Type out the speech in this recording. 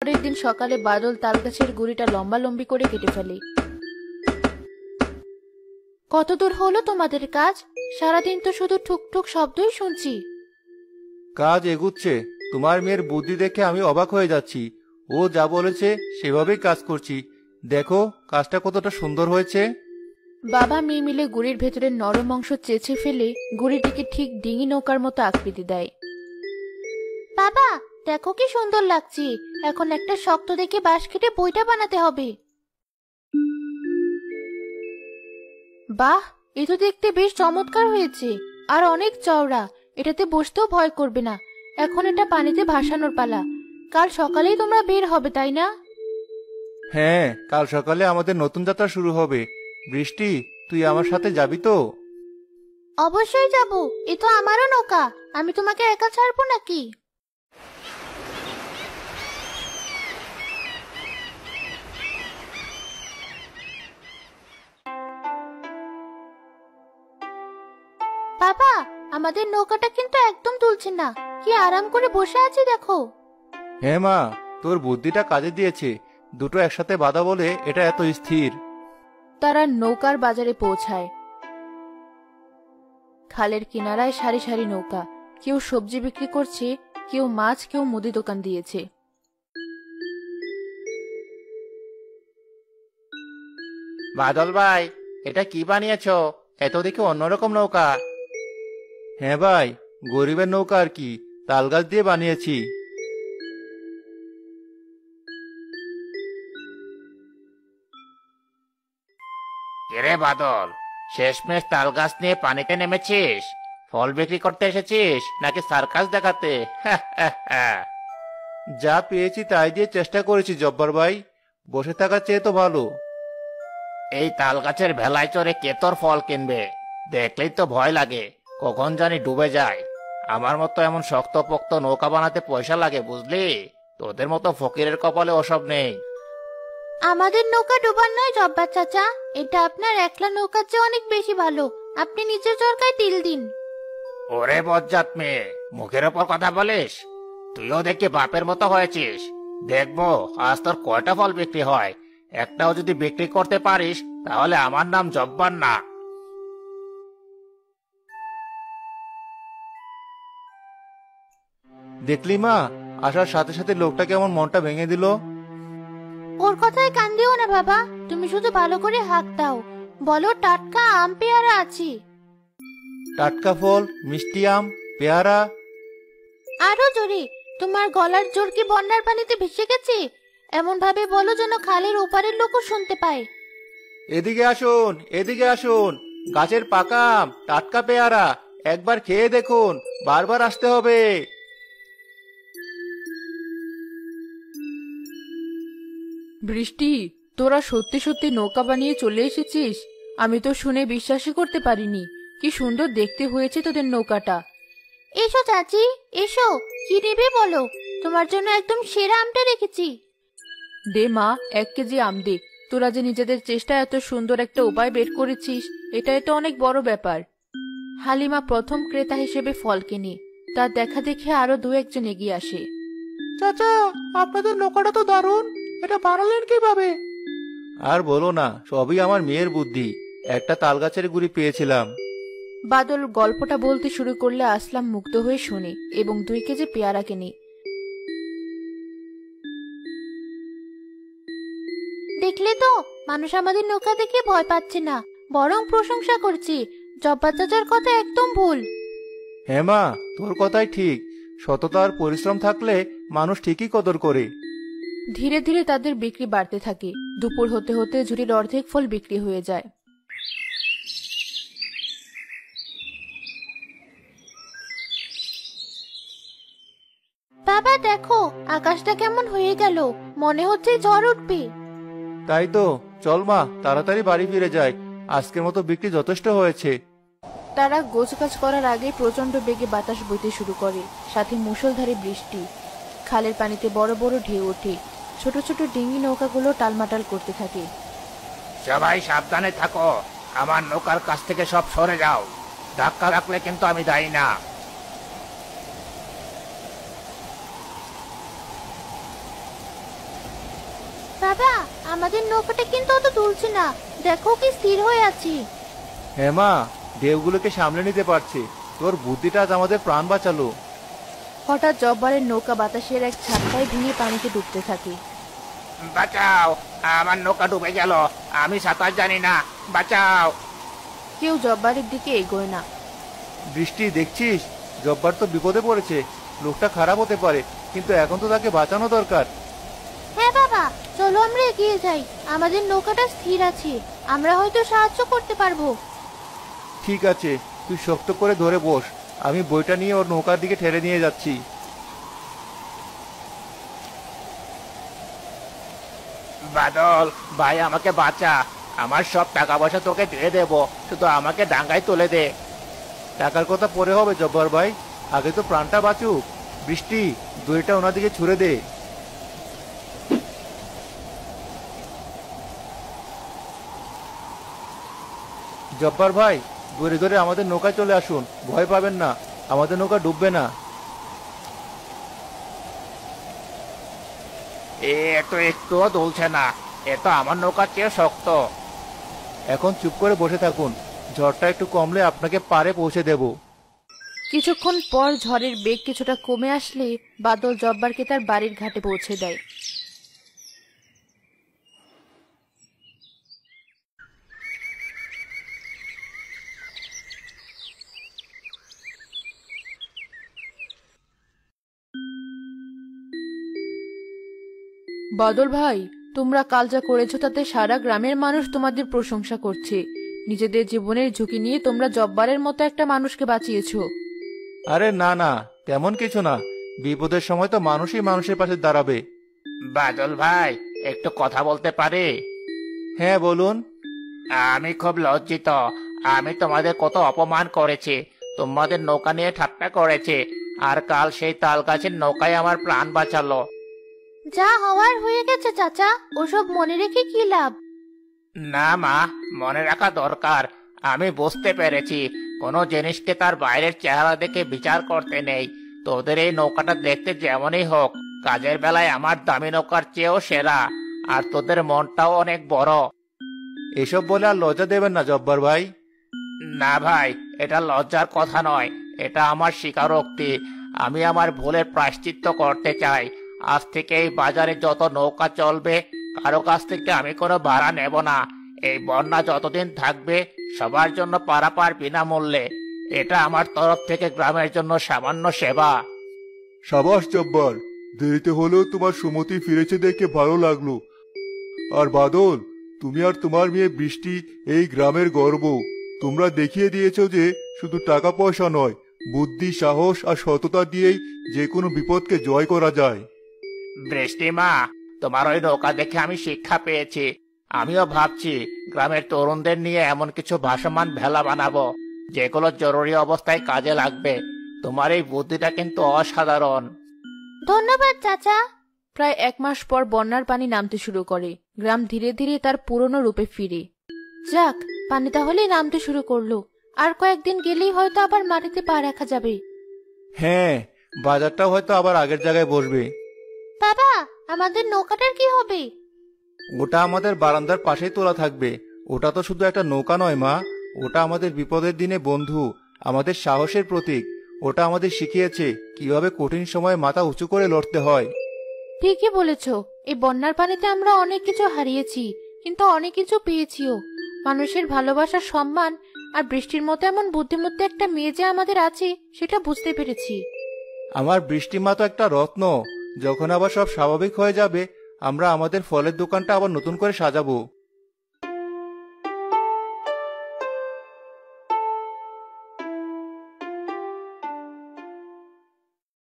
পরের দিন সকালে বাদল তালগাছের গুড়িটা লম্বালম্বি করে কেটে ফেলে। কত দূর হলো তোমাদের কাজ? সারাদিন তো শুধু ঠুকঠুক শব্দই শুনছি। কাজ এগুচ্ছে। তোমার মেয়ের বুদ্ধি দেখে আমি অবাক হয়ে যাচ্ছি। ও যা বলেছে সেভাবেই কাজ করছি। দেখো কাজটা কতটা সুন্দর হয়েছে। বাবা মেয়ে মিলে গুড়ির ভেতরের নরম অংশ চেঁচে ফেলে গুড়িটিকে ঠিক ডিঙি নৌকার মতো আকৃতি দেয়। বাবা দেখো কি সুন্দর লাগছে। এখন একটা শক্ত দেখে বাঁশ কেটে বইটা বানাতে হবে। বাহ, এ তো দেখতে বেশ চমৎকার হয়েছে, আর অনেক চওড়া। এটাতে বসতেও ভয় করবে না। এখন এটা পানিতে ভাসানোর পালা। কাল সকালেই তোমরা বের হবে, তাই না? হ্যাঁ, কাল সকালে আমাদের নতুন যাত্রা শুরু হবে। বৃষ্টি, তুই আমার সাথে যাবি তো? অবশ্যই যাব। এ তো আমারও নৌকা, আমি তোমাকে একা ছাড়বো নাকি? বাবা, আমাদের নৌকাটা কিন্তু একদম তুলছে না। কি আরাম করে বসে আছি দেখো। হ্যাঁ মা, তোর বুদ্ধিটা কাজে দিয়েছে। দুটো একসাথে বাঁধা বলে এটা এত স্থির। তারা নৌকার বাজারে পৌঁছায়। খালের কিনারায় সারি সারি নৌকা। কেউ সবজি বিক্রি করছে, কেউ মাছ, কেউ মুদি দোকান দিয়েছে। বাদল ভাই, এটা কি বানিয়েছো? এত দেখে অন্যরকম নৌকা। হ্যাঁ ভাই, গরিবের নৌকা আর কি, তালগাছ দিয়ে বানিয়েছি। কিরে বাদল, শেষমেশ তাল গাছ নিয়ে পানিতে নেমেছিস? ফল বিক্রি করতে এসেছিস নাকি সার্কাস দেখাতে? যা পেয়েছি তাই দিয়ে চেষ্টা করেছি জব্বার ভাই। বসে থাকার চেয়ে তো ভালো। এই তাল গাছের ভেলায় চড়ে কে তোর ফল কিনবে? দেখলেই তো ভয় লাগে, কখন জানি ডুবে যায়। আমার মতো এমন শক্তপোক্ত নৌকা বানাতে পয়সা লাগে, বুঝলি? তোদের মতো ফকিরের কপালে ওসব নেই। আমাদের নৌকা ডোবার নয় জব্বার চাচা, এটা আপনার একলা নৌকার চেয়ে অনেক বেশি ভালো। আপনি নিচের চরকায় তিল দিন। ওরে বজ্জাত মেয়ে, মুখের ওপর কথা বলিস? তুইও দেখি বাপের মতো হয়েছিস। দেখবো আজ তোর কয়টা ফল বিক্রি হয়। একটাও যদি বিক্রি করতে পারিস তাহলে আমার নাম জব্বার না। দেখলি মা, আসার সাথে সাথে লোকটা কেমন মনটা ভেঙে দিল। ওর কথায় কান দিও না বাবা, তুমি শুধু ভালো করে হাঁক দাও। বলো টাটকা আম পেয়ারা আছে। টাটকা ফল, মিষ্টি আম, পেয়ারা। আরো জোরে। তোমার গলার জোর কি বন্যার পানিতে ভেসে গেছে? এমন ভাবে বলো যেন খালের ওপারের লোকও শুনতে পায়। এদিকে আসুন, এদিকে আসুন। গাছের পাকা আম, টাটকা পেয়ারা, একবার খেয়ে দেখুন। বারবার আসতে হবে। বৃষ্টি, তোরা সত্যি সত্যি নৌকা বানিয়ে চলে এসেছিস? আমি তো শুনে বিশ্বাসই করতে পারিনি। কি সুন্দর দেখতে হয়েছে তোদের নৌকাটা। এসো চাচি, এসো। কি নেবে বলো, তোমার জন্য একদম সেরা আমটা রেখেছি। দে মা, 1 কেজি আম দে। তোরা যে নিজেদের চেষ্টায় এত সুন্দর একটা উপায় বের করেছিস, এটাই তো অনেক বড় ব্যাপার। হালিমা প্রথম ক্রেতা হিসেবে ফল কেনে। তার দেখা দেখে আরো 2-1 জন এগিয়ে আসে। চাচা, আপনাদের নৌকাটা তো দারুণ। এটা বানালেন কিভাবে? আর বলো না, সবই আমার মেয়ের বুদ্ধি। একটা তাল গাছের গুড়ি পেয়েছিলাম। বাদল গল্পটা বলতে শুরু করলে আসলাম মুগ্ধ হয়ে শুনে এবং 2 কেজি পেয়ারা কেনে। দেখলে তো, মানুষ আমাদের নৌকা দেখে ভয় পাচ্ছে না, বরং প্রশংসা করছে। জব্বার চাচার কথা একদম ভুল। হ্যাঁ মা, তোর কথাই ঠিক। সততা আর পরিশ্রম থাকলে মানুষ ঠিকই কদর করে। ধীরে ধীরে তাদের বিক্রি বাড়তে থাকে। দুপুর হতে হতে ঝুড়ির অর্ধেক ফল বিক্রি হয়ে যায়। বাবা দেখো, আকাশটা কেমন হয়ে গেল। মনে হচ্ছে ঝড় উঠবে। তাই তো, চল মা, তাড়াতাড়ি বাড়ি ফিরে যাই। আজকের মতো বিক্রি যথেষ্ট হয়েছে। তারা গোছগাছ করার আগে প্রচন্ড বেগে বাতাস বইতে শুরু করে, সাথে মুষলধারে বৃষ্টি। খালের পানিতে বড় বড় ঢেউ ওঠে। ছোট ছোট ডিঙি নৌকাগুলো টালমাটাল করতে থাকে। সবাই সাবধানে থাকো, আমার নৌকার কাছ থেকে সব সরে যাও। ধাক্কা রাখলে কিন্তু আমি দায়ী না। বাবা, আমাদের নৌকাটা কিন্তু অত দুলছে না, দেখো কি স্থির হয়ে আছি। হ্যাঁ মা, ঢেউগুলোকে সামলে নিতে পারছে। তোর বুদ্ধিটা আজ আমাদের প্রাণ বাঁচালো। হঠাৎ জব্বারের নৌকা বাতাসের এক ঝাপটায় ভেঙে পানিতে ডুবতে থাকে। বাঁচাও, আমার নৌকা ডুবে গেল, আমি সাঁতার জানি না, বাঁচাও। কেউ জব্বারের দিকে এগোয় না। বৃষ্টি, দেখছিস জব্বার তো বিপদে পড়েছে। লোকটা খারাপ হতে পারে, কিন্তু এখন তো তাকে বাঁচানো দরকার। হ্যাঁ বাবা, চলো আমরা এগিয়ে যাই, আমাদের নৌকাটা স্থির আছে, আমরা হয়তো সাহায্য করতে পারবো। ঠিক আছে, তুই শক্ত করে ধরে বস, আমি বইটা নিয়ে ওর নৌকার দিকে ঠেলে নিয়ে যাচ্ছি। বাদল ভাই, আমাকে বাঁচা, আমার সব টাকা পয়সা তোকে দিয়ে দেবো, শুধু আমাকে ডাঙ্গায় তুলে দে। টাকার কথা পরে হবে জব্বার ভাই, আগে তো প্রাণটা বাঁচুক। বৃষ্টি, দড়িটা ওনার দিকে ছুড়ে দে। জব্বার ভাই, ধরে ধরে আমাদের নৌকায় চলে আসুন, ভয় পাবেন না, আমাদের নৌকা ডুববে না। এ তো একটুও দুলছে না, এ তো আমার নৌকার চেয়ে শক্ত। এখন চুপ করে বসে থাকুন, ঝড়টা একটু কমলে আপনাকে পারে পৌঁছে দেব। কিছুক্ষণ পর ঝড়ের বেগ কিছুটা কমে আসলে বাদল জব্বারকে তার বাড়ির ঘাটে পৌঁছে দেয়। বাদল ভাই, তোমরা কাল যা করেছো তাতে সারা গ্রামের মানুষ তোমাদের প্রশংসা করছে। নিজেদের জীবনের ঝুঁকি নিয়ে তোমরা জব্বারের মতো একটা মানুষকে বাঁচিয়েছো। আরে না না, তেমন কিছু না, বিপদের সময় তো মানুষই মানুষের পাশে দাঁড়াবে। বাদল ভাই, একটু কথা বলতে পারি? হ্যাঁ বলুন। আমি খুব লজ্জিত, আমি তোমাদের কত অপমান করেছি, তোমাদের নৌকা নিয়ে ঠাট্টা করেছি, আর কাল সেই তাল গাছের নৌকায় আমার প্রাণ বাঁচালো। যা হওয়ার হয়ে গেছে চাচা, ওসব মনে রেখে কি লাভ? না মা, মনে রাখা দরকার। আমি বুঝতে পেরেছি কোনো জিনিসকে তার বাইরের চেহারা দেখে বিচার করতে নেই। তোদের এই নৌকাটা দেখতে যেমনই হোক, কাজের বেলায় আমার দামি নৌকার চেয়েও সেরা, আর তোদের মনটাও অনেক বড়। এসব বলে আর লজ্জা দেবেন না জব্বার ভাই। না ভাই, এটা লজ্জার কথা নয়, এটা আমার স্বীকারোক্তি। আমি আমার ভুলের প্রায়শ্চিত্ত করতে চাই। আজ থেকে এই বাজারে যত নৌকা চলবে, কারো কাছ থেকে আমি কোনো ভাড়া নেব না। এই বন্যা যতদিন থাকবে, সবার জন্য পারাপার বিনামূল্যে। এটা আমার তরফ থেকে গ্রামের জন্য সামান্য সেবা। সাবাস জব্বার, দেরিতে হলেও তোমার সুমতি ফিরেছে দেখে ভালো লাগলো। আর বাদল, তুমি আর তোমার মেয়ে বৃষ্টি এই গ্রামের গর্ব। তোমরা দেখিয়ে দিয়েছো যে শুধু টাকা পয়সা নয়, বুদ্ধি, সাহস আর সততা দিয়েই যে কোনো বিপদকে জয় করা যায়। বৃষ্টিমা, তোমার ওই নৌকা দেখে আমি শিক্ষা পেয়েছি। আমিও ভাবছি গ্রামের তরুণদের নিয়ে এমন কিছু ভাসমান ভেলা বানাবো, যেগুলো জরুরি অবস্থায় কাজে লাগবে। তোমার এই বুদ্ধিটা কিন্তু অসাধারণ। ধন্যবাদ চাচা। প্রায় 1 মাস পর বন্যার পানি নামতে শুরু করে, গ্রাম ধীরে ধীরে তার পুরনো রূপে ফিরে। যাক, পানি তাহলেই নামতে শুরু করলো, আর কয়েকদিন গেলেই হয়তো আবার মাটিতে পা রাখা যাবে। হ্যাঁ, বাজারটাও হয়তো আবার আগের জায়গায় বসবে। বাবা, আমাদের নৌকাটার কি হবে? ওটা আমাদের বারান্দার পাশেই তোলা থাকবে। ওটা তো শুধু একটা নৌকা নয় মা, ওটা আমাদের বিপদের দিনে বন্ধু, আমাদের সাহসের প্রতীক। ওটা আমাদের শিখিয়েছে কিভাবে কঠিন সময়ে মাথা উঁচু করে লড়তে হয়। ঠিকই বলেছ, এই বন্যার পানিতে আমরা অনেক কিছু হারিয়েছি, কিন্তু অনেক কিছু পেয়েছিও। মানুষের ভালোবাসা, সম্মান আর বৃষ্টির মতো এমন বুদ্ধিমত্তা একটা মেয়ে যে আমাদের আছে, সেটা বুঝতে পেরেছি। আমার বৃষ্টি মা তো একটা রত্ন। যখন আবার সব স্বাভাবিক হয়ে যাবে, আমরা আমাদের ফলের দোকানটা আবার নতুন করে সাজাবো।